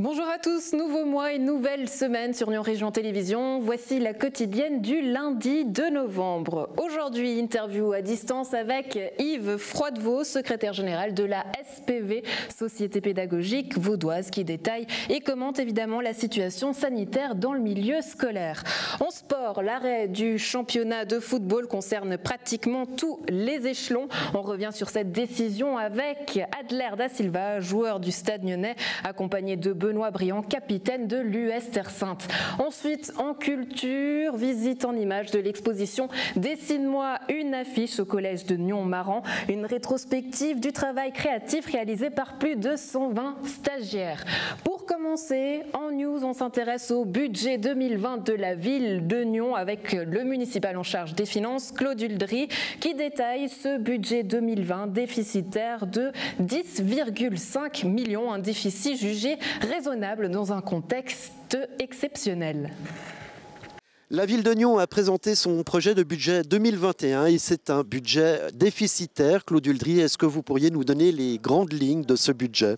Bonjour à tous, nouveau mois et nouvelle semaine sur Nyon Région Télévision. Voici la quotidienne du lundi 2 novembre. Aujourd'hui, interview à distance avec Yves Froidevaux, secrétaire général de la SPV, Société pédagogique vaudoise, qui détaille et commente évidemment la situation sanitaire dans le milieu scolaire. En sport, l'arrêt du championnat de football concerne pratiquement tous les échelons. On revient sur cette décision avec Adler da Silva, joueur du Stade Nyonnais, accompagné de Benoît Briand, capitaine de l'US Terre Sainte. Ensuite, en culture, visite en images de l'exposition Dessine-moi une affiche au collège de Nyon-Marans, une rétrospective du travail créatif réalisé par plus de 120 stagiaires. Pour commencer, en news, on s'intéresse au budget 2020 de la ville de Nyon avec le municipal en charge des finances, Claude Uldry, qui détaille ce budget 2020 déficitaire de 10,5 millions, un déficit jugé raisonnable dans un contexte exceptionnel. La ville de Nyon a présenté son projet de budget 2021 et c'est un budget déficitaire. Claude Uldry, est-ce que vous pourriez nous donner les grandes lignes de ce budget?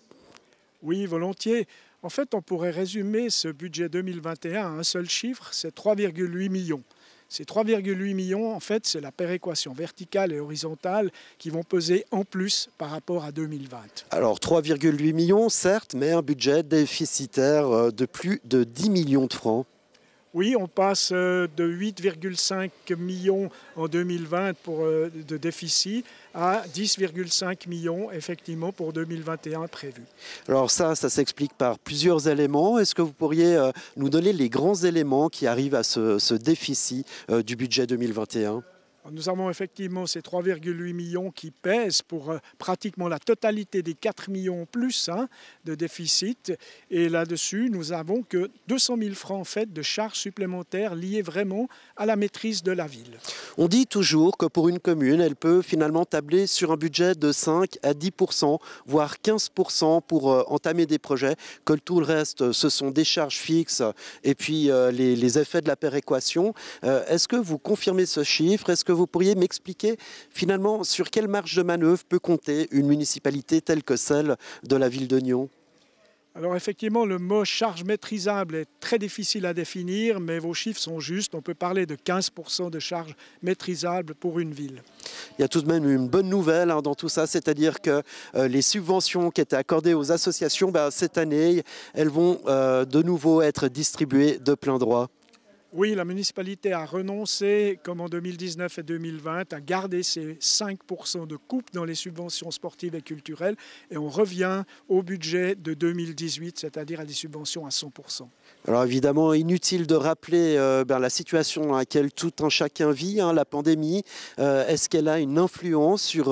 Oui, volontiers. En fait, on pourrait résumer ce budget 2021 à un seul chiffre, c'est 3,8 millions. Ces 3,8 millions, en fait, c'est la péréquation verticale et horizontale qui vont peser en plus par rapport à 2020. Alors 3,8 millions, certes, mais un budget déficitaire de plus de 10 millions de francs. Oui, on passe de 8,5 millions en 2020 de déficit à 10,5 millions effectivement pour 2021 prévu. Alors ça s'explique par plusieurs éléments. Est-ce que vous pourriez nous donner les grands éléments qui arrivent à ce déficit du budget 2021 ? Nous avons effectivement ces 3,8 millions qui pèsent pour pratiquement la totalité des 4 millions plus de déficit. Et là-dessus, nous avons que 200 000 francs en fait, de charges supplémentaires liées vraiment à la maîtrise de la ville. On dit toujours que pour une commune, elle peut finalement tabler sur un budget de 5 à 10%, voire 15% pour entamer des projets, que tout le reste, ce sont des charges fixes et puis les effets de la péréquation. Est-ce que vous confirmez ce chiffre? Est-ce que vous pourriez m'expliquer finalement sur quelle marge de manœuvre peut compter une municipalité telle que celle de la ville de Nyon? Alors effectivement, le mot charge maîtrisable est très difficile à définir, mais vos chiffres sont justes. On peut parler de 15% de charges maîtrisables pour une ville. Il y a tout de même une bonne nouvelle dans tout ça, c'est-à-dire que les subventions qui étaient accordées aux associations, cette année, elles vont de nouveau être distribuées de plein droit. Oui, la municipalité a renoncé, comme en 2019 et 2020, à garder ces 5% de coupe dans les subventions sportives et culturelles et on revient au budget de 2018, c'est-à-dire à des subventions à 100%. Alors évidemment, inutile de rappeler la situation dans laquelle tout un chacun vit, la pandémie. Est-ce qu'elle a une influence sur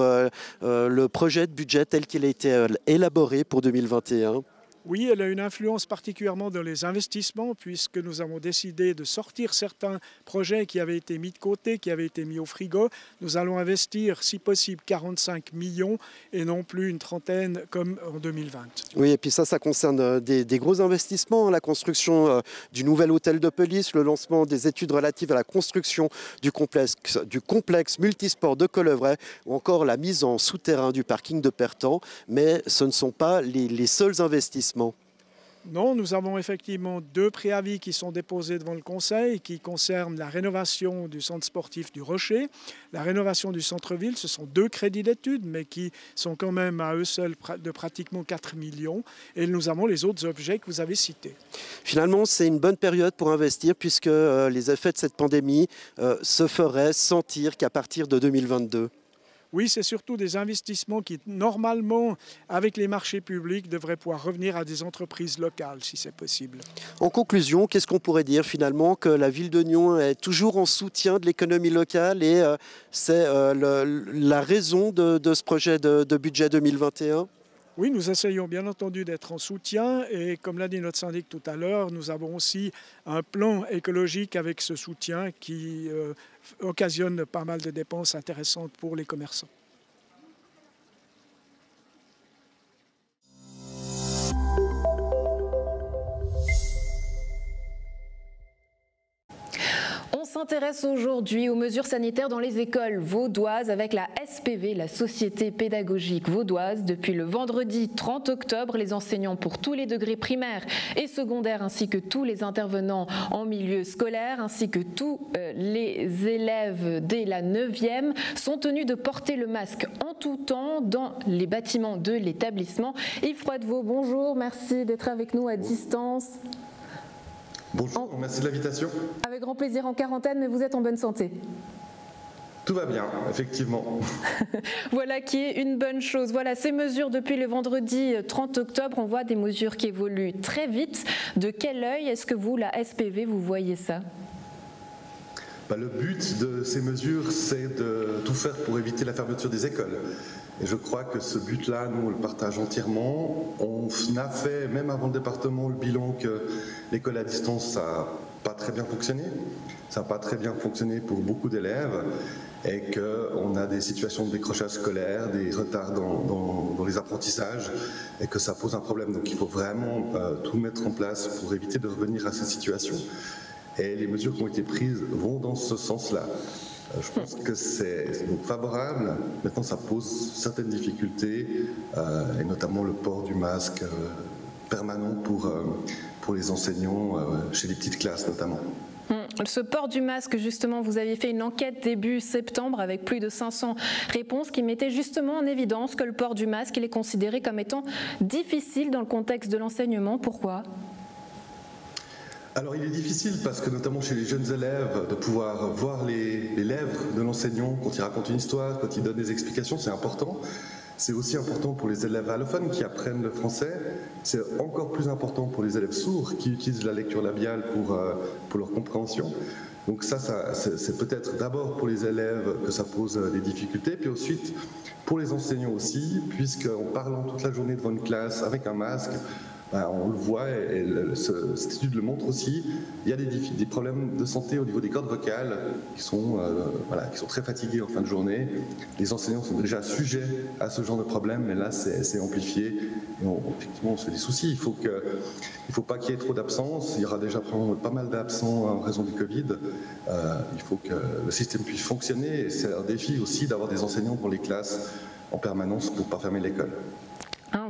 le projet de budget tel qu'il a été élaboré pour 2021 ? Oui, elle a une influence particulièrement dans les investissements puisque nous avons décidé de sortir certains projets qui avaient été mis de côté, qui avaient été mis au frigo. Nous allons investir, si possible, 45 millions et non plus une trentaine comme en 2020. Oui, et puis ça concerne des gros investissements, la construction du nouvel hôtel de police, le lancement des études relatives à la construction du complexe multisport de Colevray ou encore la mise en souterrain du parking de Pertan. Mais ce ne sont pas les seuls investissements. Non, nous avons effectivement 2 préavis qui sont déposés devant le Conseil qui concernent la rénovation du centre sportif du Rocher, la rénovation du centre-ville. Ce sont 2 crédits d'études, mais qui sont quand même à eux seuls de pratiquement 4 millions. Et nous avons les autres objets que vous avez cités. Finalement, c'est une bonne période pour investir puisque les effets de cette pandémie se feraient sentir qu'à partir de 2022. Oui, c'est surtout des investissements qui, normalement, avec les marchés publics, devraient pouvoir revenir à des entreprises locales, si c'est possible. En conclusion, qu'est-ce qu'on pourrait dire finalement? Que la ville de Nyon est toujours en soutien de l'économie locale et c'est la raison de ce projet de budget 2021? Oui, nous essayons bien entendu d'être en soutien et comme l'a dit notre syndic tout à l'heure, nous avons aussi un plan écologique avec ce soutien qui occasionne pas mal de dépenses intéressantes pour les commerçants. s'intéresse aujourd'hui aux mesures sanitaires dans les écoles vaudoises avec la SPV, la Société pédagogique vaudoise. Depuis le vendredi 30 octobre, les enseignants pour tous les degrés primaires et secondaires ainsi que tous les intervenants en milieu scolaire ainsi que tous les élèves dès la 9e sont tenus de porter le masque en tout temps dans les bâtiments de l'établissement. Yves Froidevaux, bonjour, merci d'être avec nous à distance. Bonjour, merci de l'invitation. Avec grand plaisir en quarantaine, mais vous êtes en bonne santé? Tout va bien, effectivement. Voilà qui est une bonne chose. Voilà ces mesures depuis le vendredi 30 octobre. On voit des mesures qui évoluent très vite. De quel œil est-ce que vous, la SPV, vous voyez ça? Le but de ces mesures, c'est de tout faire pour éviter la fermeture des écoles. Et je crois que ce but-là, nous, on le partage entièrement. On a fait, même avant le département, le bilan que l'école à distance, ça n'a pas très bien fonctionné. Ça n'a pas très bien fonctionné pour beaucoup d'élèves et qu'on a des situations de décrochage scolaire, des retards dans les apprentissages et que ça pose un problème. Donc il faut vraiment tout mettre en place pour éviter de revenir à ces situations. Et les mesures qui ont été prises vont dans ce sens-là. Je pense que c'est favorable. Maintenant, ça pose certaines difficultés, et notamment le port du masque permanent pour les enseignants, chez les petites classes notamment. Ce port du masque, justement, vous aviez fait une enquête début septembre avec plus de 500 réponses qui mettaient justement en évidence que le port du masque il est considéré comme étant difficile dans le contexte de l'enseignement. Pourquoi ? Alors il est difficile parce que notamment chez les jeunes élèves, de pouvoir voir les lèvres de l'enseignant quand il raconte une histoire, quand il donne des explications, c'est important. C'est aussi important pour les élèves allophones qui apprennent le français. C'est encore plus important pour les élèves sourds qui utilisent la lecture labiale pour leur compréhension. Donc ça c'est peut-être d'abord pour les élèves que ça pose des difficultés, puis ensuite pour les enseignants aussi, puisqu'en parlant toute la journée devant une classe avec un masque, on le voit et cette étude le montre aussi, il y a des problèmes de santé au niveau des cordes vocales qui sont très fatigués en fin de journée. Les enseignants sont déjà sujets à ce genre de problème, mais là c'est amplifié et effectivement on se fait des soucis. Il faut pas qu'il y ait trop d'absence, il y aura déjà pas mal d'absents en raison du Covid. Il faut que le système puisse fonctionner et c'est un défi aussi d'avoir des enseignants pour les classes en permanence pour ne pas fermer l'école.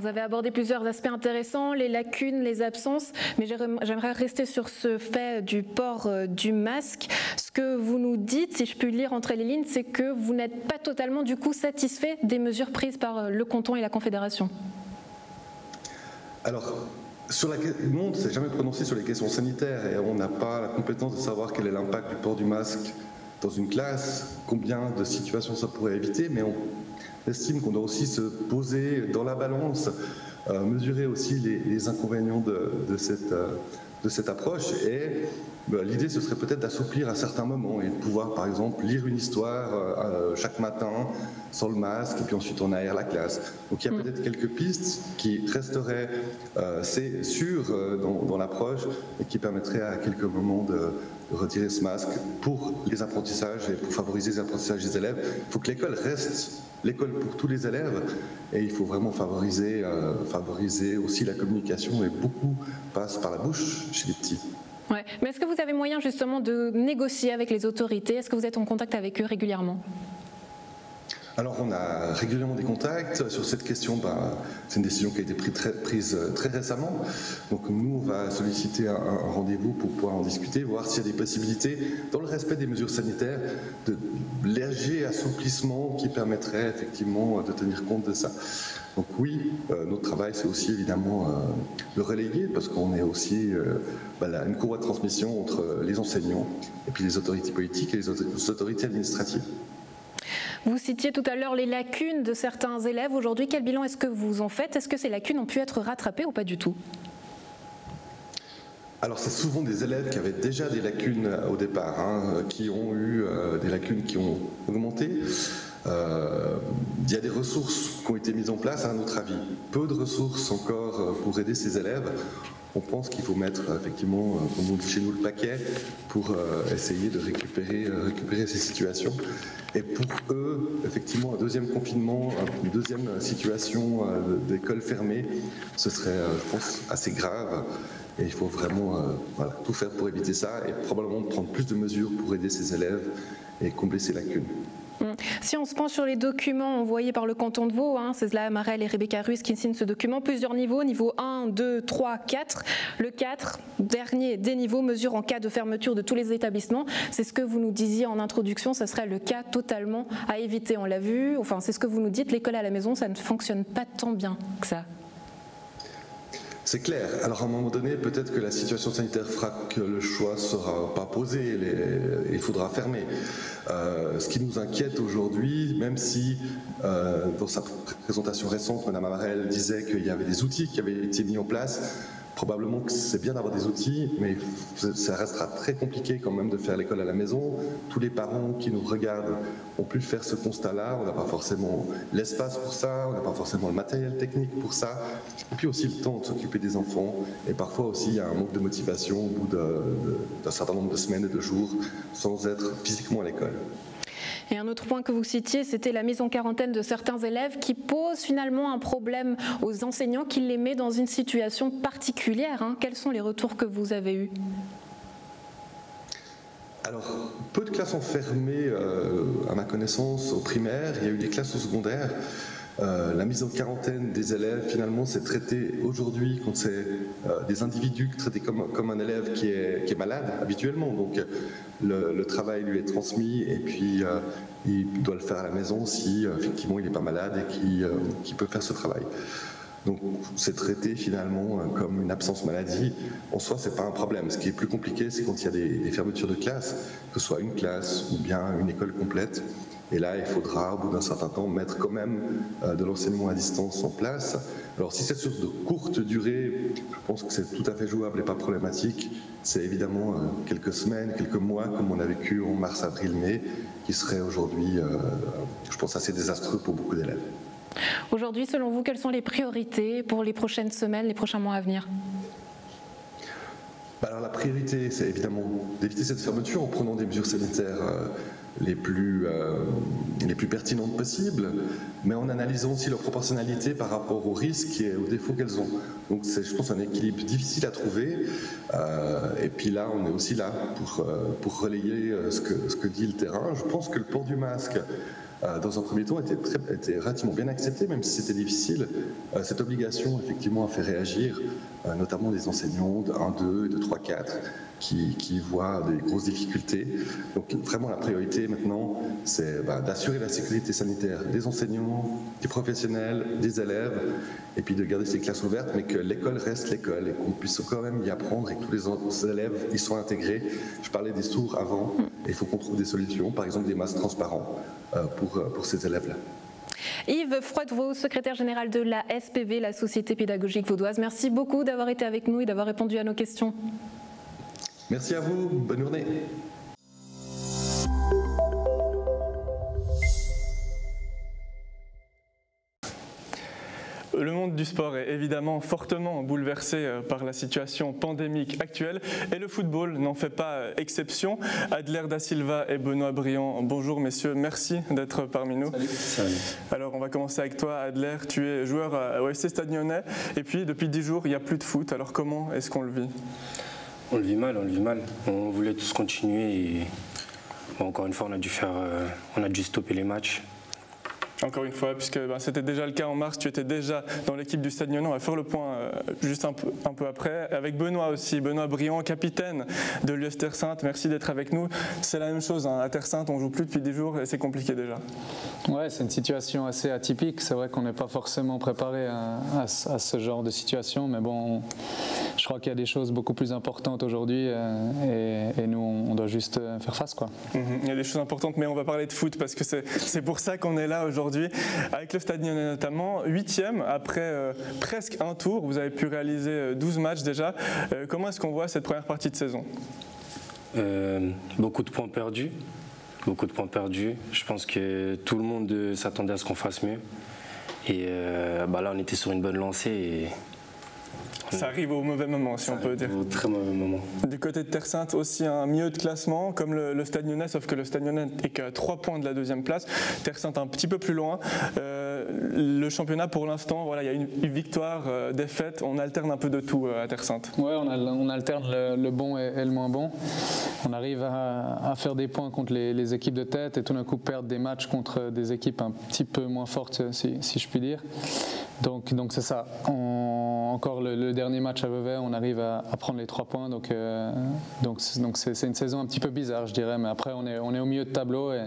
Vous avez abordé plusieurs aspects intéressants, les lacunes, les absences, mais j'aimerais rester sur ce fait du port du masque. Ce que vous nous dites, si je puis lire entre les lignes, c'est que vous n'êtes pas totalement du coup satisfait des mesures prises par le canton et la Confédération. Alors, le monde ne s'est jamais prononcé sur les questions sanitaires et on n'a pas la compétence de savoir quel est l'impact du port du masque dans une classe, combien de situations ça pourrait éviter, mais on estime qu'on doit aussi se poser dans la balance, mesurer aussi les inconvénients de cette approche. Et l'idée, ce serait peut-être d'assouplir à certains moments et de pouvoir, par exemple, lire une histoire chaque matin sans le masque, et puis ensuite on aère la classe. Donc il y a peut-être quelques pistes qui resteraient sûres dans l'approche et qui permettraient à quelques moments de retirer ce masque pour les apprentissages et pour favoriser les apprentissages des élèves. Il faut que l'école reste l'école pour tous les élèves et il faut vraiment favoriser aussi la communication et beaucoup passe par la bouche chez les petits. Ouais. Mais est-ce que vous avez moyen justement de négocier avec les autorités? Est-ce que vous êtes en contact avec eux régulièrement? Alors on a régulièrement des contacts sur cette question. C'est une décision qui a été prise très récemment. Donc nous, on va solliciter un rendez-vous pour pouvoir en discuter, voir s'il y a des possibilités, dans le respect des mesures sanitaires, de léger assouplissement qui permettrait effectivement de tenir compte de ça. Donc oui, notre travail, c'est aussi évidemment le relayer, parce qu'on est aussi une courroie de transmission entre les enseignants et puis les autorités politiques et les autorités administratives. Vous citiez tout à l'heure les lacunes de certains élèves. Aujourd'hui, quel bilan est-ce que vous en faites? Est-ce que ces lacunes ont pu être rattrapées ou pas du tout? Alors c'est souvent des élèves qui avaient déjà des lacunes au départ, qui ont eu des lacunes qui ont augmenté. Il y a des ressources qui ont été mises en place, à notre avis. Peu de ressources encore pour aider ces élèves. On pense qu'il faut mettre effectivement, comme on dit chez nous, le paquet pour essayer de récupérer ces situations. Et pour eux, effectivement, un deuxième confinement, une deuxième situation d'école fermée, ce serait, je pense, assez grave. Et il faut vraiment tout faire pour éviter ça et probablement prendre plus de mesures pour aider ces élèves et combler ces lacunes. Si on se penche sur les documents envoyés par le canton de Vaud, c'est Zlaha Marel et Rebecca Ruiz qui signent ce document, plusieurs niveaux, niveau 1, 2, 3, 4. Le 4, dernier des niveaux, mesure en cas de fermeture de tous les établissements. C'est ce que vous nous disiez en introduction, ça serait le cas totalement à éviter. On l'a vu, enfin c'est ce que vous nous dites, l'école à la maison, ça ne fonctionne pas tant bien que ça. C'est clair. Alors à un moment donné, peut-être que la situation sanitaire fera que le choix ne sera pas posé, il faudra fermer. Ce qui nous inquiète aujourd'hui, même si dans sa présentation récente, Mme Marel disait qu'il y avait des outils qui avaient été mis en place, probablement que c'est bien d'avoir des outils, mais ça restera très compliqué quand même de faire l'école à la maison. Tous les parents qui nous regardent ont pu faire ce constat-là. On n'a pas forcément l'espace pour ça, on n'a pas forcément le matériel technique pour ça, et puis aussi le temps de s'occuper des enfants. Et parfois aussi, il y a un manque de motivation au bout d'un certain nombre de semaines et de jours sans être physiquement à l'école. Et un autre point que vous citiez, c'était la mise en quarantaine de certains élèves qui pose finalement un problème aux enseignants, qui les met dans une situation particulière. Quels sont les retours que vous avez eus ? Alors, peu de classes ont fermé, à ma connaissance, au primaire. Il y a eu des classes au secondaire. La mise en quarantaine des élèves, finalement, c'est traité aujourd'hui quand c'est des individus traités comme un élève qui est malade habituellement. Donc le travail lui est transmis et puis il doit le faire à la maison si effectivement il n'est pas malade et qu'il peut faire ce travail. Donc c'est traité finalement comme une absence maladie. En soi, c'est pas un problème. Ce qui est plus compliqué, c'est quand il y a des fermetures de classe, que ce soit une classe ou bien une école complète. Et là, il faudra, au bout d'un certain temps, mettre quand même de l'enseignement à distance en place. Alors, si c'est sur de courte durée, je pense que c'est tout à fait jouable et pas problématique. C'est évidemment quelques semaines, quelques mois, comme on a vécu en mars, avril, mai, qui serait aujourd'hui, je pense, assez désastreux pour beaucoup d'élèves. Aujourd'hui, selon vous, quelles sont les priorités pour les prochaines semaines, les prochains mois à venir ? Alors, la priorité, c'est évidemment d'éviter cette fermeture en prenant des mesures sanitaires les plus pertinentes possibles, mais en analysant aussi leur proportionnalité par rapport aux risques et aux défauts qu'elles ont. Donc c'est, je pense, un équilibre difficile à trouver. Et puis là, on est aussi là pour relayer ce que dit le terrain. Je pense que le port du masque, dans un premier temps, était relativement bien accepté, même si c'était difficile. Cette obligation, effectivement, a fait réagir, notamment des enseignants de 1, 2, de 3, 4, qui voient des grosses difficultés. Donc vraiment, la priorité maintenant, c'est d'assurer la sécurité sanitaire des enseignants, des professionnels, des élèves, et puis de garder ces classes ouvertes, mais que l'école reste l'école et qu'on puisse quand même y apprendre et que tous les élèves y soient intégrés. Je parlais des sourds avant, et il faut qu'on trouve des solutions, par exemple des masques transparents pour ces élèves-là. Yves Froide-Vaux, secrétaire général de la SPV, la Société pédagogique vaudoise. Merci beaucoup d'avoir été avec nous et d'avoir répondu à nos questions. Merci à vous, bonne journée. Le monde du sport est évidemment fortement bouleversé par la situation pandémique actuelle et le football n'en fait pas exception. Adler da Silva et Benoît Briand, bonjour messieurs, merci d'être parmi nous. Salut. Alors on va commencer avec toi Adler, tu es joueur au FC Stade Lyonnais et puis depuis 10 jours il n'y a plus de foot, alors comment est-ce qu'on le vit ? On le vit mal. On voulait tous continuer et encore une fois on a dû stopper les matchs. Encore une fois, puisque c'était déjà le cas en mars, tu étais déjà dans l'équipe du Stade Lyonnais. On va faire le point juste un peu après. Avec Benoît aussi, Benoît Briand, capitaine de l'US Terre Sainte. Merci d'être avec nous. C'est la même chose, à Terre Sainte, on ne joue plus depuis 10 jours et c'est compliqué déjà. Ouais, c'est une situation assez atypique. C'est vrai qu'on n'est pas forcément préparé à ce genre de situation, mais bon, je crois qu'il y a des choses beaucoup plus importantes aujourd'hui et nous, on doit juste faire face, quoi. Il y a des choses importantes, mais on va parler de foot parce que c'est pour ça qu'on est là aujourd'hui. Avec le Stade Lyonnais notamment, 8e après presque un tour, vous avez pu réaliser 12 matchs déjà. Comment est-ce qu'on voit cette première partie de saison ? Beaucoup de points perdus. Je pense que tout le monde s'attendait à ce qu'on fasse mieux. Et là, on était sur une bonne lancée Ça arrive au mauvais moment, si on peut dire. Au très mauvais moment. Du côté de Terre Sainte, aussi un milieu de classement, comme le Stade Lyonnais, sauf que le Stade Lyonnais est qu'à 3 points de la deuxième place. Terre Sainte un petit peu plus loin. Le championnat, pour l'instant, voilà, il y a une victoire, défaite. On alterne un peu de tout à Terre Sainte. Oui, on alterne le bon et le moins bon. On arrive à faire des points contre les équipes de tête et tout d'un coup perdre des matchs contre des équipes un petit peu moins fortes, si je puis dire. Donc c'est ça. Encore le dernier match à Vevey, on arrive à prendre les 3 points. Donc c'est une saison un petit peu bizarre, je dirais. Mais après, on est au milieu de tableau et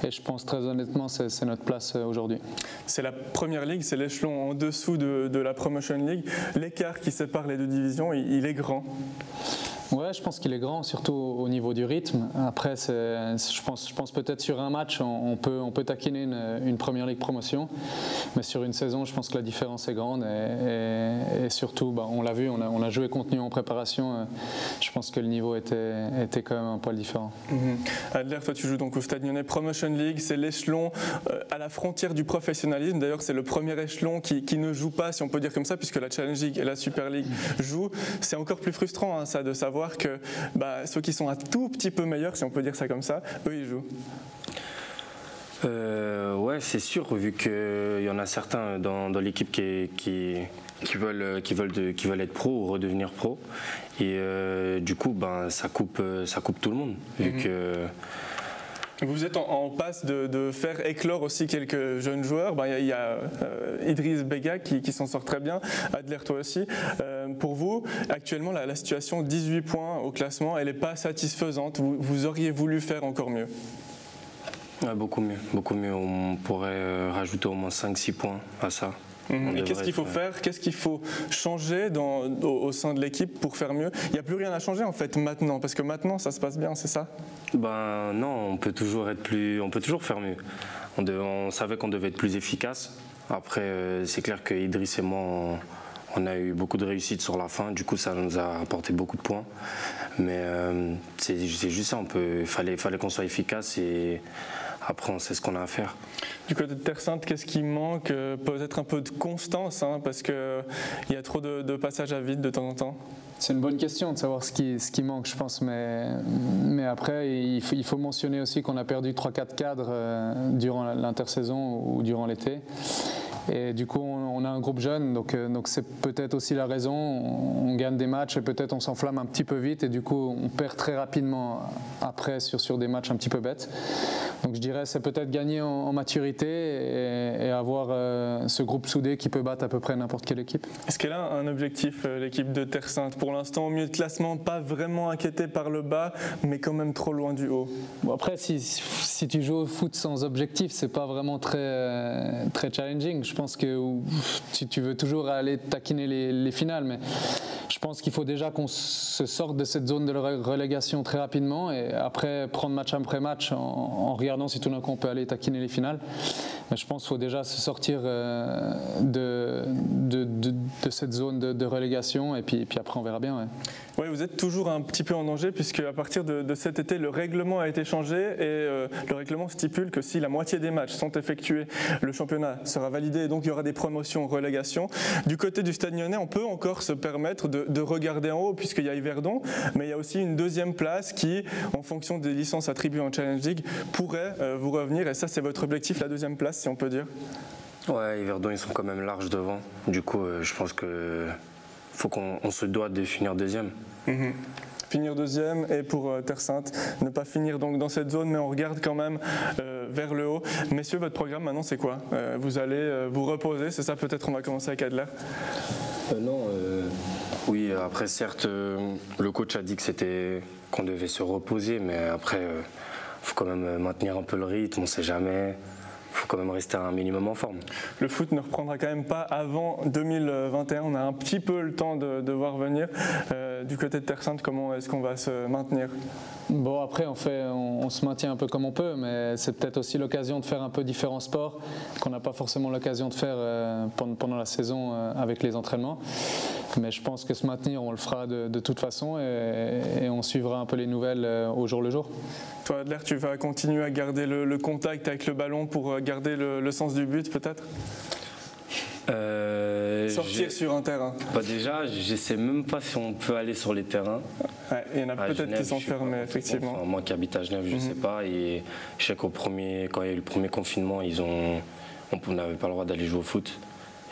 je pense très honnêtement, c'est notre place aujourd'hui. C'est la première ligue, c'est l'échelon en dessous de la Promotion League. L'écart qui sépare les deux divisions, il est grand. Ouais, je pense qu'il est grand, surtout au niveau du rythme. Après, je pense peut-être sur un match, on peut taquiner une Première Ligue promotion, mais sur une saison, je pense que la différence est grande et surtout, on l'a vu, on a joué contre Nyon en préparation. Je pense que le niveau était quand même un poil différent. Adler, toi, tu joues donc au Stade Lyonnais Promotion League, c'est l'échelon à la frontière du professionnalisme. D'ailleurs, c'est le premier échelon qui ne joue pas, si on peut dire comme ça, puisque la Challenge League et la Super League jouent. C'est encore plus frustrant, ça, de savoir que ceux qui sont un tout petit peu meilleurs, si on peut dire ça comme ça, eux ils jouent. Ouais, c'est sûr, vu qu'il y en a certains dans l'équipe qui veulent être pro ou redevenir pro, et du coup ça coupe tout le monde, vu que vous êtes en passe de faire éclore aussi quelques jeunes joueurs. Il y a Idriss Bega qui s'en sort très bien, Adler toi aussi. Pour vous, actuellement, la situation 18 points au classement, elle n'est pas satisfaisante. Vous auriez voulu faire encore mieux? Ouais, beaucoup mieux. On pourrait rajouter au moins 5-6 points à ça. Et qu'est-ce qu'il faut faire? Qu'est-ce qu'il faut changer au sein de l'équipe pour faire mieux? Il n'y a plus rien à changer en fait maintenant, parce que maintenant ça se passe bien, c'est ça? Non, on peut toujours faire mieux. On savait qu'on devait être plus efficace. Après, c'est clair que Idriss et moi, on a eu beaucoup de réussite sur la fin. Du coup, ça nous a apporté beaucoup de points. Mais c'est juste ça. Il fallait qu'on soit efficace et après, on sait ce qu'on a à faire. Du côté de Terre Sainte, qu'est-ce qui manque? Peut-être un peu de constance, parce qu'il y a trop de passages à vide de temps en temps. C'est une bonne question de savoir ce qui manque, je pense. Mais après, il faut mentionner aussi qu'on a perdu 3-4 cadres durant l'intersaison ou durant l'été. Et du coup, on a un groupe jeune, donc c'est peut-être aussi la raison. On gagne des matchs et peut-être on s'enflamme un petit peu vite et du coup, on perd très rapidement après sur des matchs un petit peu bêtes. Donc je dirais c'est peut-être gagner en maturité et avoir ce groupe soudé qui peut battre à peu près n'importe quelle équipe. Est-ce qu'elle a un objectif, l'équipe de Terre Sainte? Pour l'instant, au milieu de classement, pas vraiment inquiété par le bas, mais quand même trop loin du haut. Bon, après, si tu joues au foot sans objectif, c'est pas vraiment très challenging. Je pense que tu veux toujours aller taquiner les finales, mais je pense qu'il faut déjà qu'on se sorte de cette zone de relégation très rapidement et après prendre match après match en regardant si tout d'un coup on peut aller taquiner les finales. Mais je pense qu'il faut déjà se sortir de cette zone de relégation et puis après on verra bien. Ouais. Oui, vous êtes toujours un petit peu en danger puisque à partir de cet été, le règlement a été changé et le règlement stipule que si la moitié des matchs sont effectués, le championnat sera validé et donc il y aura des promotions, relégations. Du côté du Stade Lyonnais, on peut encore se permettre de regarder en haut puisqu'il y a Yverdon, mais il y a aussi une deuxième place qui, en fonction des licences attribuées en Challenge League, pourrait vous revenir et ça c'est votre objectif, la deuxième place si on peut dire. Ouais, Yverdon ils sont quand même larges devant, du coup je pense que faut qu'on se doit de finir deuxième. Finir deuxième et pour Terre Sainte, ne pas finir donc dans cette zone, mais on regarde quand même vers le haut. Messieurs, votre programme maintenant c'est quoi? Vous allez vous reposer, c'est ça? Peut-être on va commencer avec Adler. Non, oui, après certes, le coach a dit que qu'on devait se reposer, mais après, faut quand même maintenir un peu le rythme, on sait jamais. Il faut quand même rester à un minimum en forme. Le foot ne reprendra quand même pas avant 2021. On a un petit peu le temps de voir venir. Du côté de Terre Sainte, comment est-ce qu'on va se maintenir? Bon, après, on se maintient un peu comme on peut, mais c'est peut-être aussi l'occasion de faire un peu différents sports qu'on n'a pas forcément l'occasion de faire pendant la saison avec les entraînements. Mais je pense que se maintenir, on le fera de toute façon et on suivra un peu les nouvelles au jour le jour. Toi, Adler, tu vas continuer à garder le contact avec le ballon pour garder le sens du but, peut-être? Sortir sur un terrain. Déjà, je ne sais même pas si on peut aller sur les terrains. Ouais, il y en a peut-être qui sont fermés, effectivement. Enfin, moi qui habite à Genève, je ne sais pas. Et je sais quand il y a eu le premier confinement, on n'avait pas le droit d'aller jouer au foot.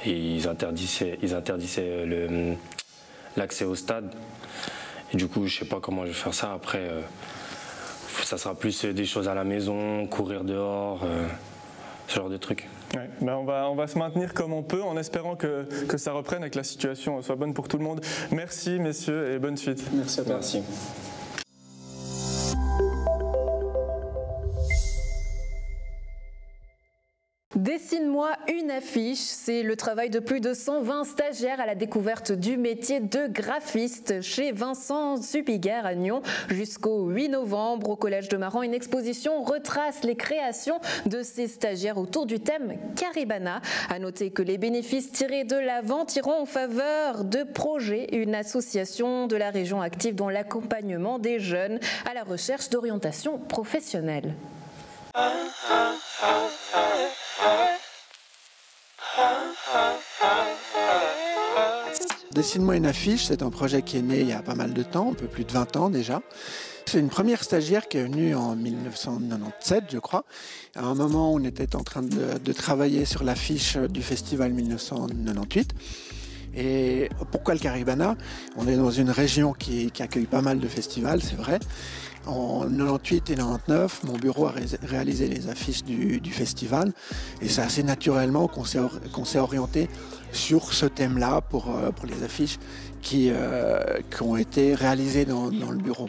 Et ils interdisaient l'accès au stade. Et du coup, je ne sais pas comment je vais faire ça. Après, ça sera plus des choses à la maison, courir dehors, ce genre de trucs. Ouais, on va se maintenir comme on peut en espérant que ça reprenne et que la situation soit bonne pour tout le monde. Merci messieurs et bonne suite. Merci à toi. Merci. Dessine-moi une affiche, c'est le travail de plus de 120 stagiaires à la découverte du métier de graphiste chez Vincent Zubiger à Nyon. Jusqu'au 8 novembre, au Collège de Maran, une exposition retrace les créations de ces stagiaires autour du thème Caribana. À noter que les bénéfices tirés de la vente iront en faveur de Projet, une association de la région active dans l'accompagnement des jeunes à la recherche d'orientation professionnelle. Dessine-moi une affiche, c'est un projet qui est né il y a pas mal de temps, un peu plus de 20 ans déjà. C'est une première stagiaire qui est venue en 1997, je crois. À un moment, on était en train de travailler sur l'affiche du festival 1998. Et pourquoi le Caribana? On est dans une région qui accueille pas mal de festivals, c'est vrai. En 98 et 99, mon bureau a réalisé les affiches du festival. Et c'est assez naturellement qu'on s'est orienté sur ce thème-là pour les affiches qui ont été réalisées dans le bureau.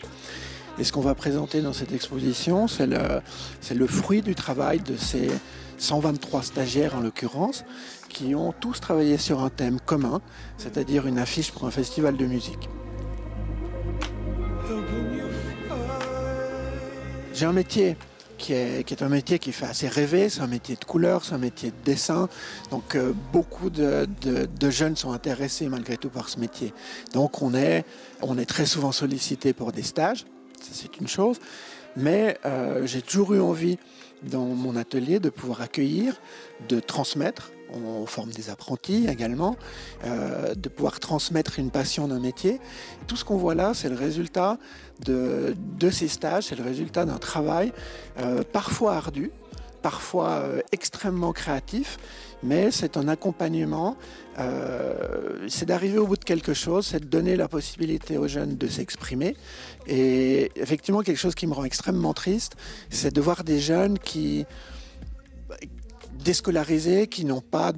Et ce qu'on va présenter dans cette exposition, c'est le fruit du travail de ces 123 stagiaires en l'occurrence, qui ont tous travaillé sur un thème commun, c'est-à-dire une affiche pour un festival de musique. J'ai un métier qui est un métier qui fait assez rêver, c'est un métier de couleur, c'est un métier de dessin, donc beaucoup de jeunes sont intéressés malgré tout par ce métier. Donc on est très souvent sollicité pour des stages, ça c'est une chose, mais j'ai toujours eu envie dans mon atelier de pouvoir accueillir, de transmettre. On forme des apprentis également, de pouvoir transmettre une passion d'un métier. Tout ce qu'on voit là, c'est le résultat de ces stages, c'est le résultat d'un travail parfois ardu, parfois extrêmement créatif, mais c'est un accompagnement, c'est d'arriver au bout de quelque chose, c'est de donner la possibilité aux jeunes de s'exprimer. Et effectivement, quelque chose qui me rend extrêmement triste, c'est de voir des jeunes déscolarisés, qui n'ont pas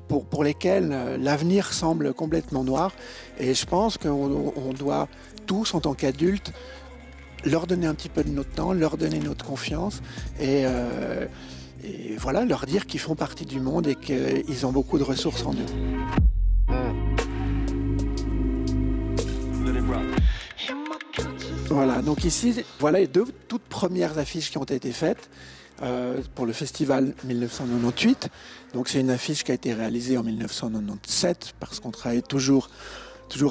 pour lesquels l'avenir semble complètement noir. Et je pense qu'on doit tous, en tant qu'adultes, leur donner un petit peu de notre temps, leur donner notre confiance et voilà, leur dire qu'ils font partie du monde et qu'ils ont beaucoup de ressources en eux. Voilà, donc ici, voilà les deux toutes premières affiches qui ont été faites pour le festival 1998. Donc c'est une affiche qui a été réalisée en 1997 parce qu'on travaillait toujours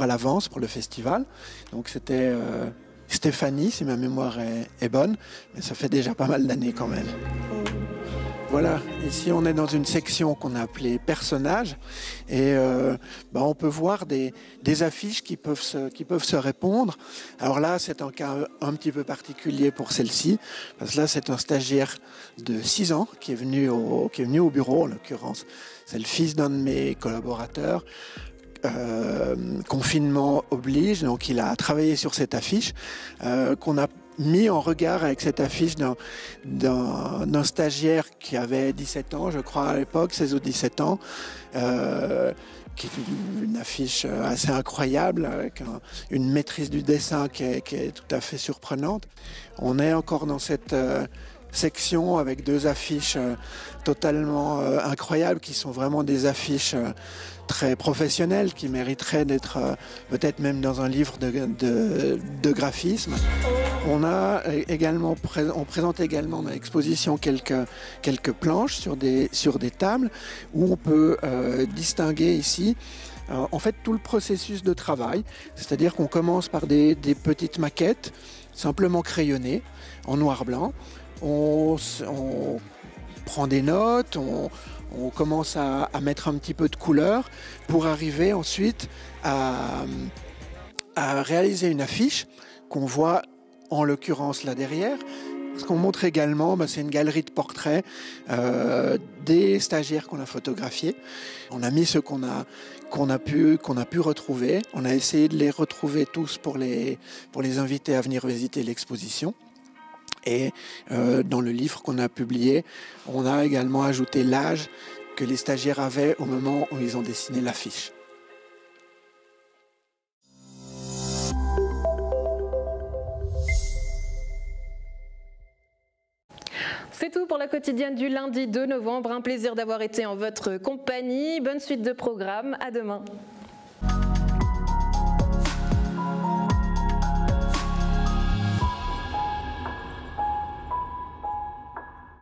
à l'avance pour le festival. Donc c'était Stéphanie, si ma mémoire est bonne, mais ça fait déjà pas mal d'années quand même. Voilà, ici on est dans une section qu'on a appelée personnages et on peut voir des affiches qui peuvent se répondre. Alors là, c'est un cas un petit peu particulier pour celle-ci, parce que là, c'est un stagiaire de 6 ans qui est venu au bureau, en l'occurrence. C'est le fils d'un de mes collaborateurs. Confinement oblige, donc il a travaillé sur cette affiche qu'on a mis en regard avec cette affiche d'un stagiaire qui avait 17 ans, je crois à l'époque, 16 ou 17 ans, qui est une affiche assez incroyable, avec une maîtrise du dessin qui est tout à fait surprenante. On est encore dans cette section avec 2 affiches totalement incroyables, qui sont vraiment des affiches très professionnelles, qui mériteraient d'être peut-être même dans un livre de graphisme. On présente également dans l'exposition quelques planches sur des tables où on peut distinguer ici en fait tout le processus de travail, c'est-à-dire qu'on commence par des petites maquettes simplement crayonnées en noir-blanc. On prend des notes, on commence à mettre un petit peu de couleur pour arriver ensuite à réaliser une affiche qu'on voit en l'occurrence là derrière. Ce qu'on montre également, c'est une galerie de portraits des stagiaires qu'on a photographiés. On a mis ceux qu'on a pu retrouver. On a essayé de les retrouver tous pour les inviter à venir visiter l'exposition. Et dans le livre qu'on a publié, on a également ajouté l'âge que les stagiaires avaient au moment où ils ont dessiné l'affiche. C'est tout pour la quotidienne du lundi 2 novembre. Un plaisir d'avoir été en votre compagnie. Bonne suite de programme. À demain.